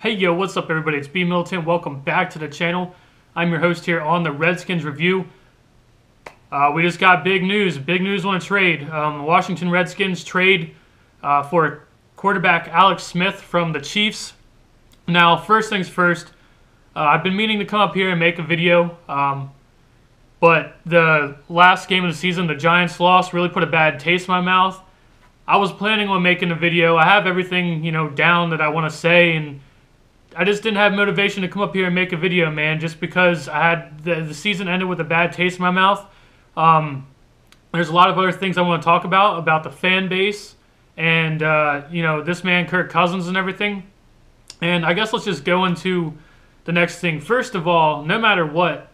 Hey yo, what's up everybody? It's B Militant. Welcome back to the channel. I'm your host here on the Redskins review. We just got big news on a trade. The Washington Redskins trade for quarterback Alex Smith from the Chiefs. Now, first things first, I've been meaning to come up here and make a video, but the last game of the season, the Giants lost, really put a bad taste in my mouth. I was planning on making a video. I have everything, down that I want to say, and I just didn't have motivation to come up here and make a video, man, just because I had the season ended with a bad taste in my mouth. There's a lot of other things I want to talk about the fan base and, this man, Kirk Cousins and everything. And I guess let's just go into the next thing. First of all, no matter what,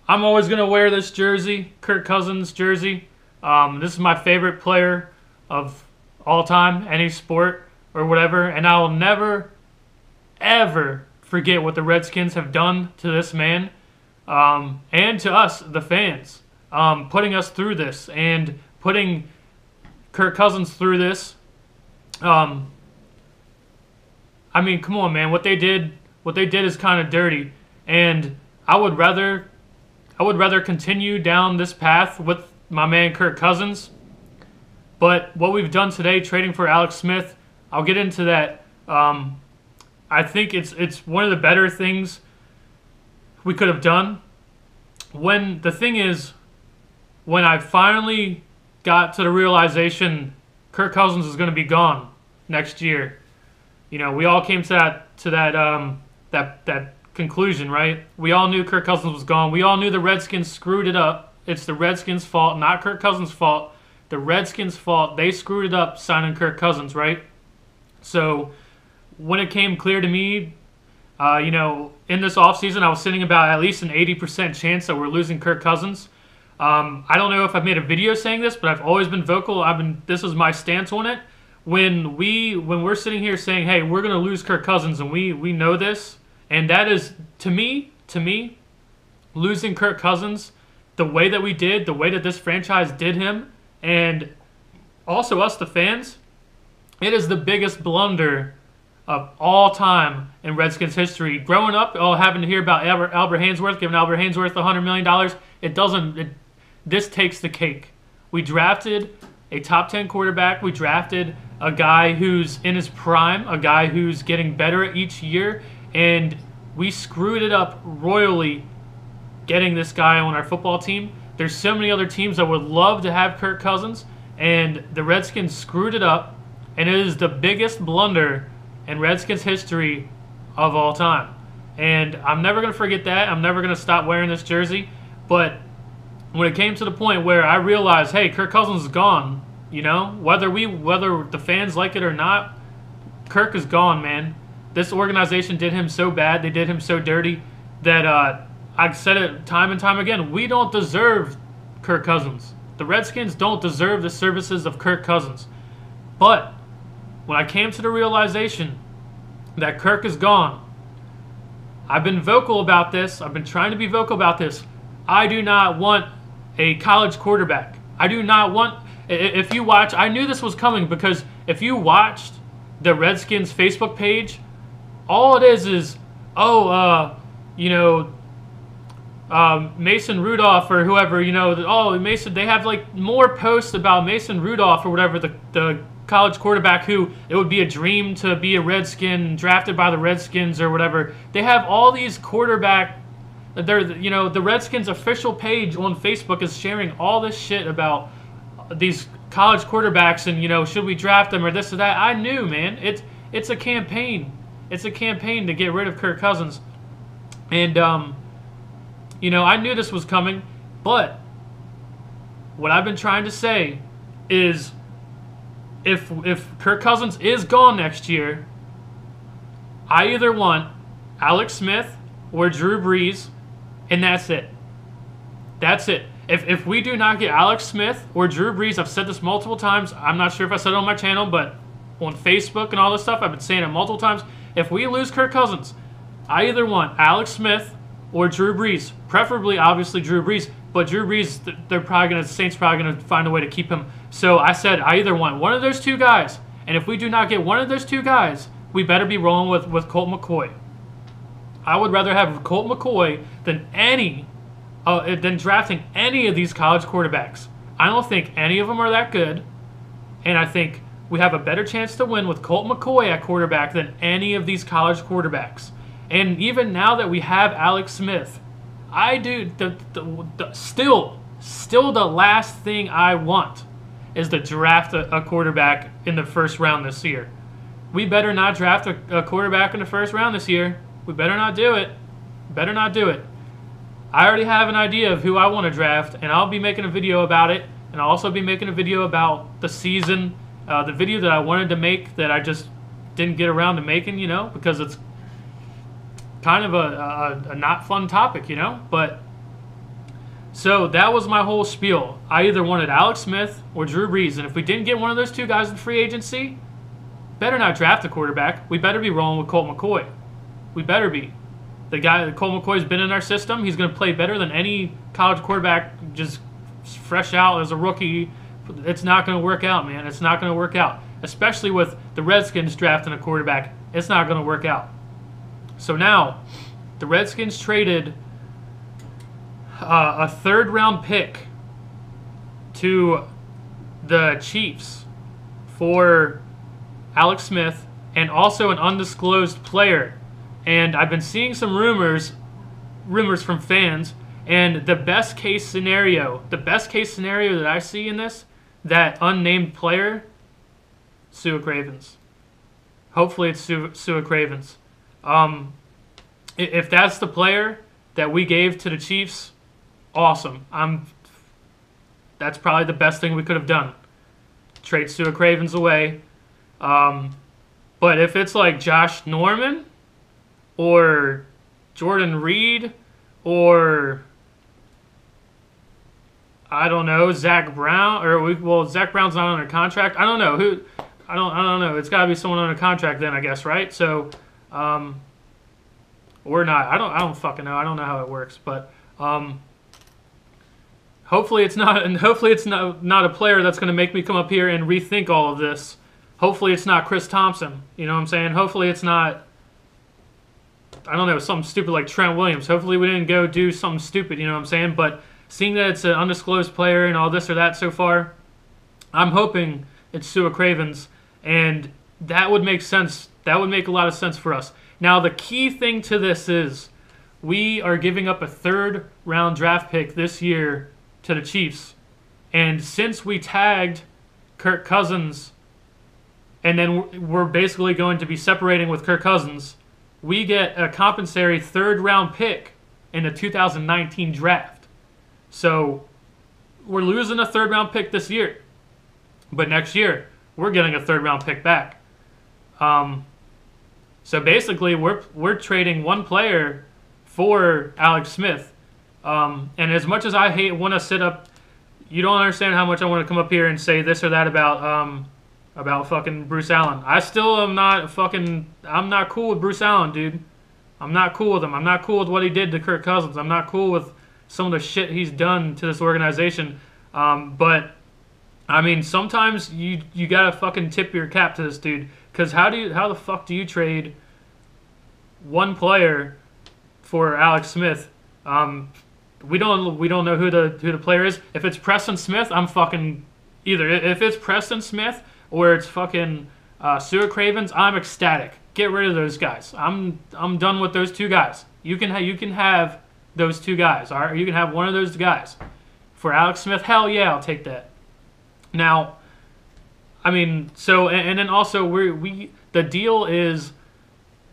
I'm always going to wear this jersey, Kirk Cousins jersey. This is my favorite player of all time, any sport or whatever, and I will never ever forget what the Redskins have done to this man and to us, the fans, putting us through this and putting Kirk Cousins through this. I mean, come on, man. What they did is kind of dirty, and I would rather continue down this path with my man Kirk Cousins. But what we've done today, trading for Alex Smith, I'll get into that. I think it's one of the better things we could have done. The thing is, when I finally got to the realization Kirk Cousins is going to be gone next year, we all came to that conclusion, right? We all knew Kirk Cousins was gone. We all knew the Redskins screwed it up. It's the Redskins' fault, not Kirk Cousins' fault. The Redskins' fault. They screwed it up signing Kirk Cousins, right? So when it came clear to me, in this offseason, I was sitting about at least an 80% chance that we're losing Kirk Cousins. I don't know if I've made a video saying this, but I've always been vocal. This is my stance on it. When we're sitting here saying, hey, we're going to lose Kirk Cousins, and we know this, and that is, to me, losing Kirk Cousins, the way that we did, the way that this franchise did him, and also us, the fans, it is the biggest blunder of all time in Redskins history. Growing up, having to hear about Albert Haynesworth, giving Albert Haynesworth $100 million, this takes the cake. We drafted a top 10 quarterback. We drafted a guy who's in his prime, a guy who's getting better each year, and we screwed it up royally getting this guy on our football team. There's so many other teams that would love to have Kirk Cousins, and the Redskins screwed it up, and it is the biggest blunder in Redskins history of all time. And I'm never going to forget that. I'm never going to stop wearing this jersey. But when it came to the point where I realized, hey, Kirk Cousins is gone, whether the fans like it or not, Kirk is gone, man. This organization did him so bad, they did him so dirty, that I've said it time and time again, we don't deserve Kirk Cousins. The Redskins don't deserve the services of Kirk Cousins. But when I came to the realization that Kirk is gone, I've been vocal about this. I've been trying to be vocal about this. I do not want a college quarterback. I do not want... If you watch... I knew this was coming because if you watched the Redskins Facebook page, all it is, Mason Rudolph or whoever, Mason, they have like more posts about Mason Rudolph or whatever, the college quarterback who it would be a dream to be a Redskin, drafted by the Redskins or whatever. They have all these quarterback, the Redskins official page on Facebook is sharing all this shit about these college quarterbacks and, should we draft them or this or that. I knew, man, it's a campaign. It's a campaign to get rid of Kirk Cousins. And, I knew this was coming, but what I've been trying to say is if Kirk Cousins is gone next year, I either want Alex Smith or Drew Brees, and that's it. That's it. If we do not get Alex Smith or Drew Brees, I've said this multiple times. I'm not sure if I said it on my channel, but on Facebook and all this stuff, I've been saying it multiple times. If we lose Kirk Cousins, I either want Alex Smith or Drew Brees, preferably, obviously, Drew Brees. But Drew Brees, the Saints probably going to find a way to keep him. So I said I either want one of those two guys, and if we do not get one of those two guys, we better be rolling with Colt McCoy. I would rather have Colt McCoy than drafting any of these college quarterbacks. I don't think any of them are that good, and I think we have a better chance to win with Colt McCoy at quarterback than any of these college quarterbacks. And even now that we have Alex Smith, I do still the last thing I want is to draft a quarterback in the first round this year. We better not draft a quarterback in the first round this year. We better not do it. Better not do it. I already have an idea of who I want to draft, and I'll be making a video about it, and I'll also be making a video about the season, the video that I wanted to make that I just didn't get around to making, because it's kind of a not fun topic, But so that was my whole spiel. I either wanted Alex Smith or Drew Brees, and if we didn't get one of those two guys in free agency, better not draft a quarterback. We better be rolling with Colt McCoy. We better be. The guy, Colt McCoy's been in our system. He's going to play better than any college quarterback just fresh out as a rookie. It's not going to work out, man. It's not going to work out. Especially with the Redskins drafting a quarterback. It's not going to work out. So now, the Redskins traded a third-round pick to the Chiefs for Alex Smith and also an undisclosed player. And I've been seeing some rumors from fans, and the best case scenario that I see in this, that unnamed player, Sua Cravens. Hopefully it's Sua Cravens. If that's the player that we gave to the Chiefs, awesome. That's probably the best thing we could have done. Trade Sua Cravens away. But if it's like Josh Norman or Jordan Reed or I don't know, Zach Brown, Zach Brown's not under contract. I don't know who. I don't know. It's got to be someone under contract then, I guess, right? So, or not. I don't fucking know. I don't know how it works, but hopefully it's not, and hopefully it's not a player that's going to make me come up here and rethink all of this. Hopefully it's not Chris Thompson. You know what I'm saying? Hopefully it's not, I don't know, something stupid like Trent Williams. Hopefully we didn't go do something stupid, you know what I'm saying? But seeing that it's an undisclosed player and all this or that so far, I'm hoping it's Sua Cravens, and that would make sense. That would make a lot of sense for us. Now, the key thing to this is we are giving up a third-round draft pick this year to the Chiefs, and since we tagged Kirk Cousins, and then we're basically going to be separating with Kirk Cousins, we get a compensatory third-round pick in the 2019 draft. So we're losing a third-round pick this year, but next year we're getting a third-round pick back. So basically we're trading one player for Alex Smith. And as much as I want to sit up, you don't understand how much I want to come up here and say this or that about fucking Bruce Allen. I still am not I'm not cool with Bruce Allen, dude. I'm not cool with him. I'm not cool with what he did to Kirk Cousins. I'm not cool with some of the shit he's done to this organization. But I mean, sometimes you gotta fucking tip your cap to this dude, because how the fuck do you trade one player for Alex Smith? We don't know who the player is. If it's Preston Smith, I'm fucking either. If it's Preston Smith or it's fucking Sua Cravens, I'm ecstatic. Get rid of those guys. I'm done with those two guys. You can have those two guys. All right, you can have one of those guys for Alex Smith. Hell yeah, I'll take that. Now, I mean, so and then also the deal is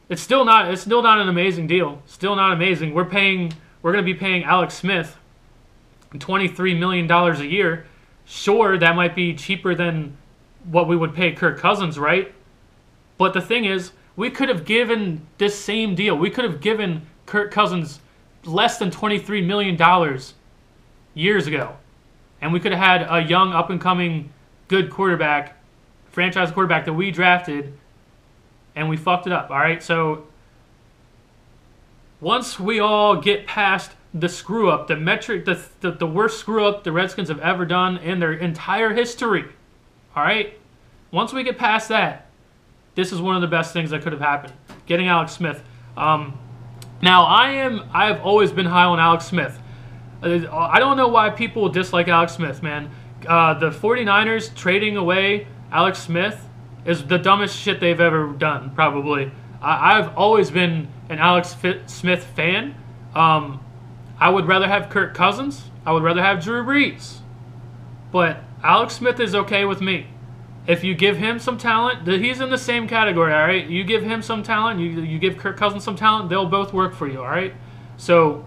it's still not an amazing deal. Still not amazing. We're going to be paying Alex Smith $23 million a year. Sure, that might be cheaper than what we would pay Kirk Cousins, right? But the thing is, we could have given this same deal. We could have given Kirk Cousins less than $23 million years ago. And we could have had a young, up-and-coming, good quarterback, franchise quarterback that we drafted, and we fucked it up, all right? So once we all get past the screw-up, the worst screw-up the Redskins have ever done in their entire history, all right? Once we get past that, this is one of the best things that could have happened. Getting Alex Smith. Now, I've always been high on Alex Smith. I don't know why people dislike Alex Smith, man. The 49ers trading away Alex Smith is the dumbest shit they've ever done, probably. I've always been an Alex Smith fan. I would rather have Kirk Cousins. I would rather have Drew Brees. But Alex Smith is okay with me. If you give him some talent, he's in the same category, all right? You give him some talent, you give Kirk Cousins some talent, they'll both work for you, all right? So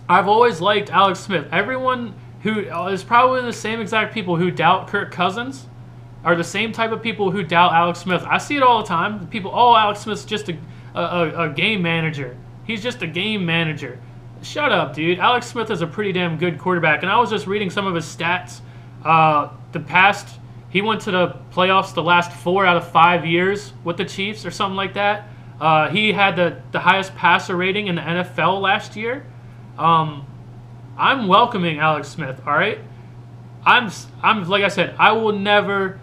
I've always liked Alex Smith. Everyone who is probably the same exact people who doubt Kirk Cousins are the same type of people who doubt Alex Smith. I see it all the time. People, oh, Alex Smith's just a game manager. He's just a game manager. Shut up, dude. Alex Smith is a pretty damn good quarterback, and I was just reading some of his stats. He went to the playoffs the last 4 out of 5 years with the Chiefs or something like that. He had the highest passer rating in the NFL last year. I'm welcoming Alex Smith, all right? I'm like I said, I will never,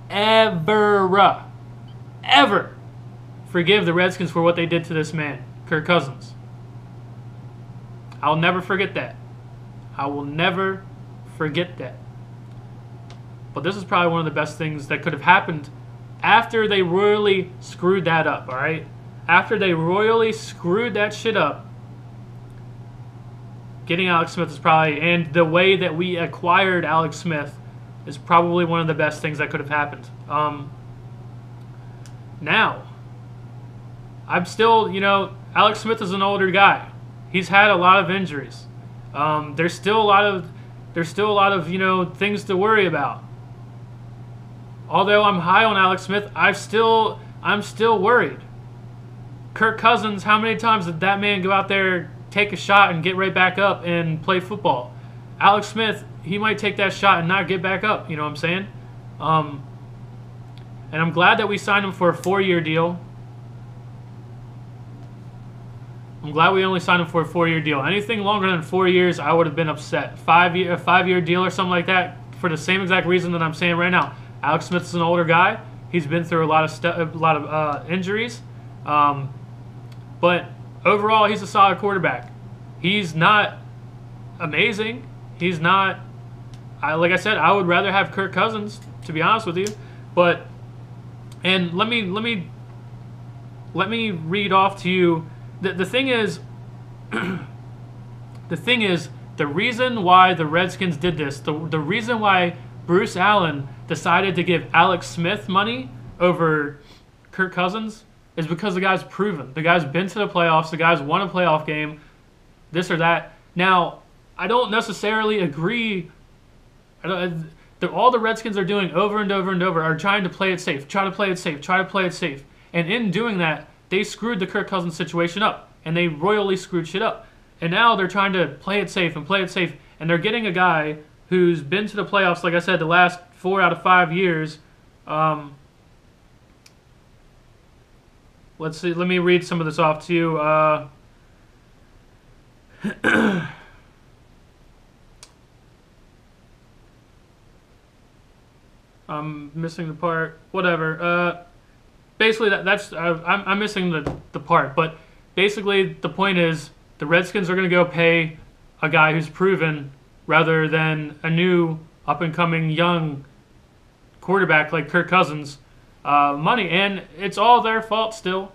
ever forgive the Redskins for what they did to this man, Kirk Cousins. I'll never forget that. I will never forget that. But this is probably one of the best things that could have happened after they royally screwed that up, all right? After they royally screwed that shit up, getting Alex Smith is probably, and the way that we acquired Alex Smith is probably one of the best things that could have happened. Now, I'm still, Alex Smith is an older guy. He's had a lot of injuries. There's still a lot of things to worry about. Although I'm high on Alex Smith, I'm still worried. Kirk Cousins, how many times did that man go out there, take a shot, and get right back up and play football? Alex Smith, he might take that shot and not get back up. You know what I'm saying? And I'm glad that we signed him for a 4-year deal. I'm glad we only signed him for a 4-year deal. Anything longer than 4 years, I would have been upset. A 5-year deal or something like that, for the same exact reason that I'm saying right now. Alex Smith is an older guy. He's been through a lot of injuries, but overall, he's a solid quarterback. He's not amazing. He's not. Like I said, I would rather have Kirk Cousins, to be honest with you. But let me read off to you. The thing is, the reason why the Redskins did this, the reason why Bruce Allen decided to give Alex Smith money over Kirk Cousins is because the guy's proven. The guy's been to the playoffs. The guy's won a playoff game, this or that. Now, I don't necessarily agree. All the Redskins are doing over and over and over are trying to play it safe, try to play it safe. And in doing that, they screwed the Kirk Cousins situation up, and they royally screwed shit up. And now they're trying to play it safe, and they're getting a guy who's been to the playoffs, like I said, the last 4 out of 5 years. Let's see. Let me read some of this off to you. I'm missing the part. Whatever. Basically, I'm missing the part. But basically, the point is the Redskins are going to go pay a guy who's proven rather than a new up-and-coming young quarterback like Kirk Cousins money. And it's all their fault still.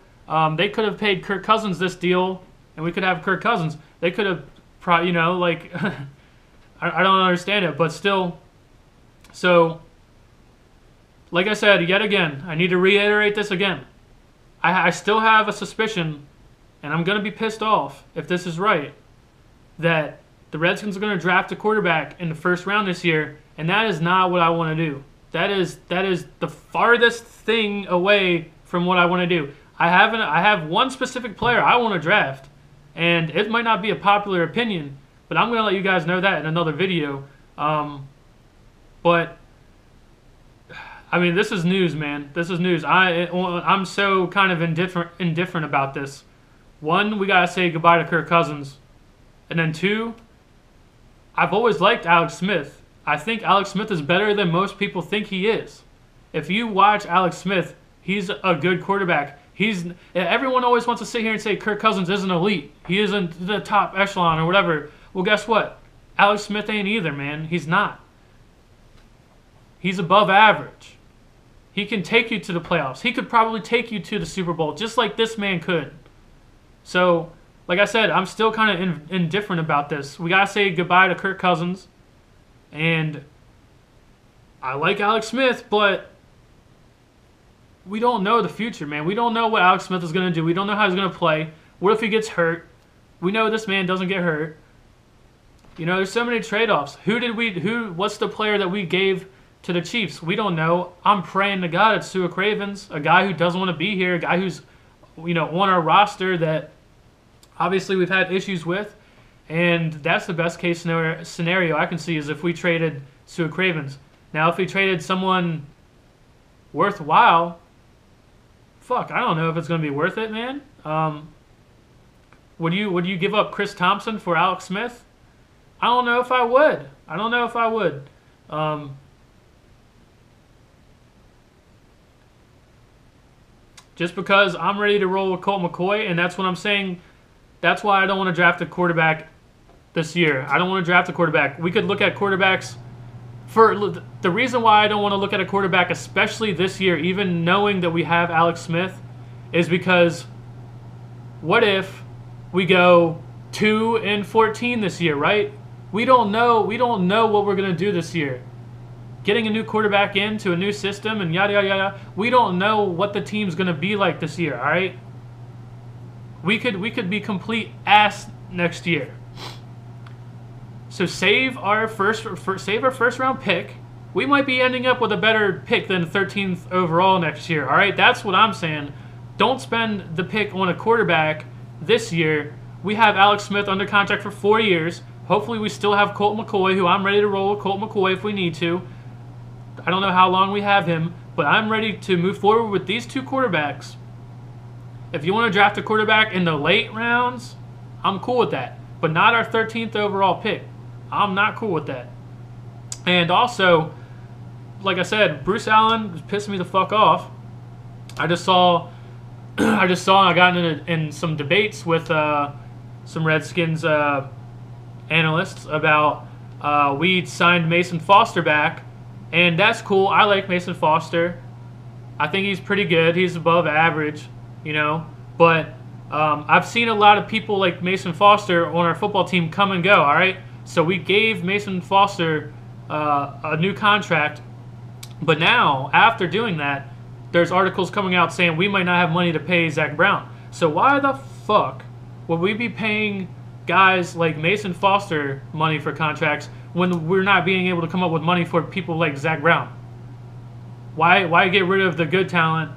They could have paid Kirk Cousins this deal, and we could have Kirk Cousins. They could have, I don't understand it, but still. So, like I said, yet again, I need to reiterate this again. I still have a suspicion, and I'm going to be pissed off if this is right, that the Redskins are going to draft a quarterback in the first round this year, and that is not what I want to do. That is the farthest thing away from what I want to do. I have one specific player I want to draft, and it might not be a popular opinion, but I'm going to let you guys know that in another video. But I mean, this is news, man. This is news. I'm so kind of indifferent about this. One, we got to say goodbye to Kirk Cousins. And then two, I've always liked Alex Smith. I think Alex Smith is better than most people think he is. If you watch Alex Smith, He's a good quarterback. Everyone always wants to sit here and say Kirk Cousins isn't elite. He isn't the top echelon or whatever. Well, guess what? Alex Smith ain't either, man. He's not. He's above average. He can take you to the playoffs. He could probably take you to the Super Bowl, just like this man could. So, like I said, I'm still kind of indifferent about this. We got to say goodbye to Kirk Cousins. And I like Alex Smith, but we don't know the future, man. We don't know what Alex Smith is going to do. We don't know how he's going to play. What if he gets hurt? We know this man doesn't get hurt. You know, there's so many trade-offs. What's the player that we gave to the Chiefs? We don't know. I'm praying to God it's Sua Cravens, a guy who doesn't want to be here, a guy who's, you know, on our roster that obviously we've had issues with. And that's the best case scenario I can see is if we traded Sua Cravens. Now, if we traded someone worthwhile, fuck, I don't know if it's going to be worth it, man. Would you give up Chris Thompson for Alex Smith? I don't know if I would. I don't know if I would. Just because I'm ready to roll with Colt McCoy, and that's what I'm saying. That's why I don't want to draft a quarterback this year. I don't want to draft a quarterback. We could look at quarterbacks. The reason why I don't want to look at a quarterback, especially this year, even knowing that we have Alex Smith, is because what if we go 2-14 this year, right? We don't know. We don't know what we're going to do this year. Getting a new quarterback into a new system and yada, yada, yada. We don't know what the team's going to be like this year, all right? We could be complete ass next year. So save our first round pick. We might be ending up with a better pick than 13th overall next year. All right, that's what I'm saying. Don't spend the pick on a quarterback this year. We have Alex Smith under contract for 4 years. Hopefully we still have Colt McCoy, who I'm ready to roll with Colt McCoy if we need to. I don't know how long we have him, but I'm ready to move forward with these two quarterbacks. If you want to draft a quarterback in the late rounds, I'm cool with that. But not our 13th overall pick. I'm not cool with that. And also, like I said, Bruce Allen was pissing me the fuck off. I just saw I got in some debates with some Redskins analysts about we signed Mason Foster back, and that's cool. I like Mason Foster. I think he's pretty good. He's above average, you know. But I've seen a lot of people like Mason Foster on our football team come and go, all right? So we gave Mason Foster a new contract. But now, after doing that, there's articles coming out saying we might not have money to pay Zach Brown. So why the fuck would we be paying guys like Mason Foster money for contracts when we're not being able to come up with money for people like Zach Brown? Why get rid of the good talent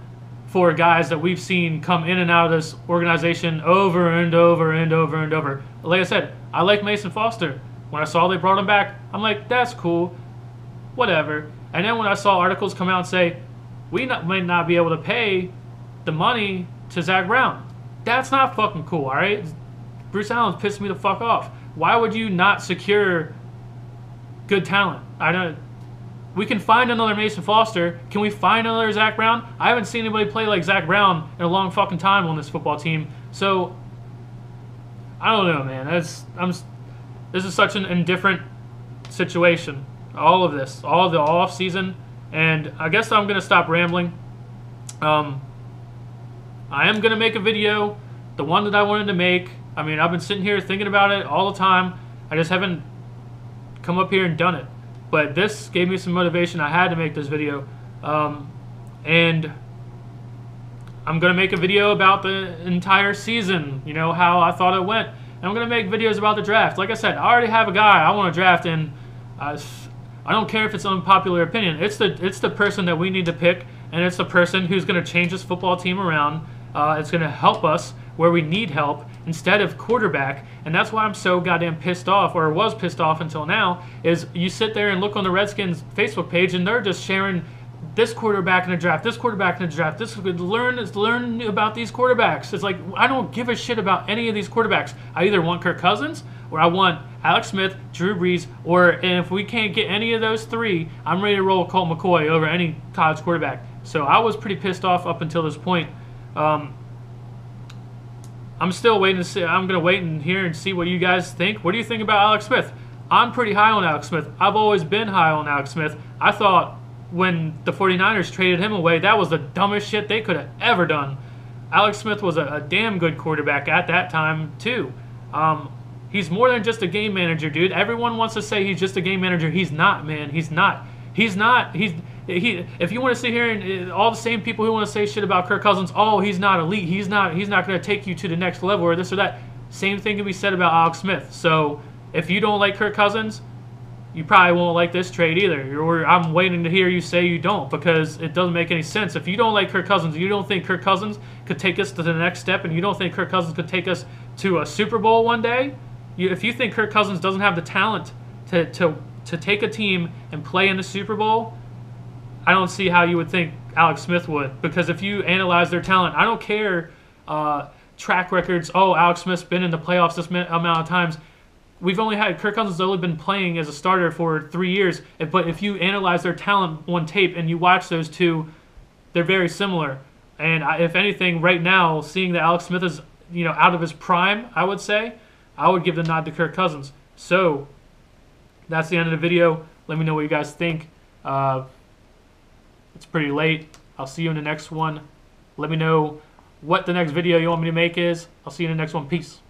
for guys that we've seen come in and out of this organization over and over and over and over? Like I said, I like Mason Foster. When I saw they brought him back, I'm like, that's cool, whatever. And then when I saw articles come out and say, might not be able to pay the money to Zach Brown, that's not fucking cool, all right? Bruce Allen's pissed me the fuck off. Why would you not secure good talent? We can find another Mason Foster. Can we find another Zach Brown? I haven't seen anybody play like Zach Brown in a long fucking time on this football team. So, I don't know, man. This is such an indifferent situation. All of this, all of the offseason. And I guess I'm going to stop rambling. I am going to make a video, the one that I wanted to make. I mean, I've been sitting here thinking about it all the time. I just haven't come up here and done it. But this gave me some motivation. I had to make this video. And I'm going to make a video about the entire season, you know, how I thought it went. And I'm going to make videos about the draft. Like I said, I already have a guy I want to draft, and I don't care if it's an unpopular opinion. It's the person that we need to pick, and it's the person who's going to change this football team around. It's going to help us where we need help instead of quarterback. And that's why I'm so goddamn pissed off, or was pissed off until now, is you sit there and look on the Redskins Facebook page, and they're just sharing this quarterback in the draft, this quarterback in the draft, learn about these quarterbacks. It's like, I don't give a shit about any of these quarterbacks. I either want Kirk Cousins, or I want Alex Smith, Drew Brees, and if we can't get any of those three, I'm ready to roll Colt McCoy over any college quarterback. So I was pretty pissed off up until this point. I'm still waiting to see. I'm going to wait and hear and see what you guys think. What do you think about Alex Smith? I'm pretty high on Alex Smith. I've always been high on Alex Smith. I thought when the 49ers traded him away, that was the dumbest shit they could have ever done. Alex Smith was a damn good quarterback at that time, too. He's more than just a game manager, dude. Everyone wants to say he's just a game manager. He's not, man. He's not. He's not. If you want to sit here and all the same people who want to say shit about Kirk Cousins, oh, he's not elite. He's not going to take you to the next level or this or that. Same thing can be said about Alex Smith. So if you don't like Kirk Cousins, you probably won't like this trade either. Or I'm waiting to hear you say you don't, because it doesn't make any sense. If you don't like Kirk Cousins, you don't think Kirk Cousins could take us to the next step, and you don't think Kirk Cousins could take us to a Super Bowl one day, if you think Kirk Cousins doesn't have the talent to take a team and play in the Super Bowl, I don't see how you would think Alex Smith would. Because if you analyze their talent, I don't care track records. Oh, Alex Smith's been in the playoffs this amount of times. Kirk Cousins has only been playing as a starter for 3 years. But if you analyze their talent on tape and you watch those two, they're very similar. And if anything, right now, seeing that Alex Smith is out of his prime, I would say, I would give the nod to Kirk Cousins. So that's the end of the video. Let me know what you guys think. It's pretty late. I'll see you in the next one. Let me know what the next video you want me to make is. I'll see you in the next one. Peace.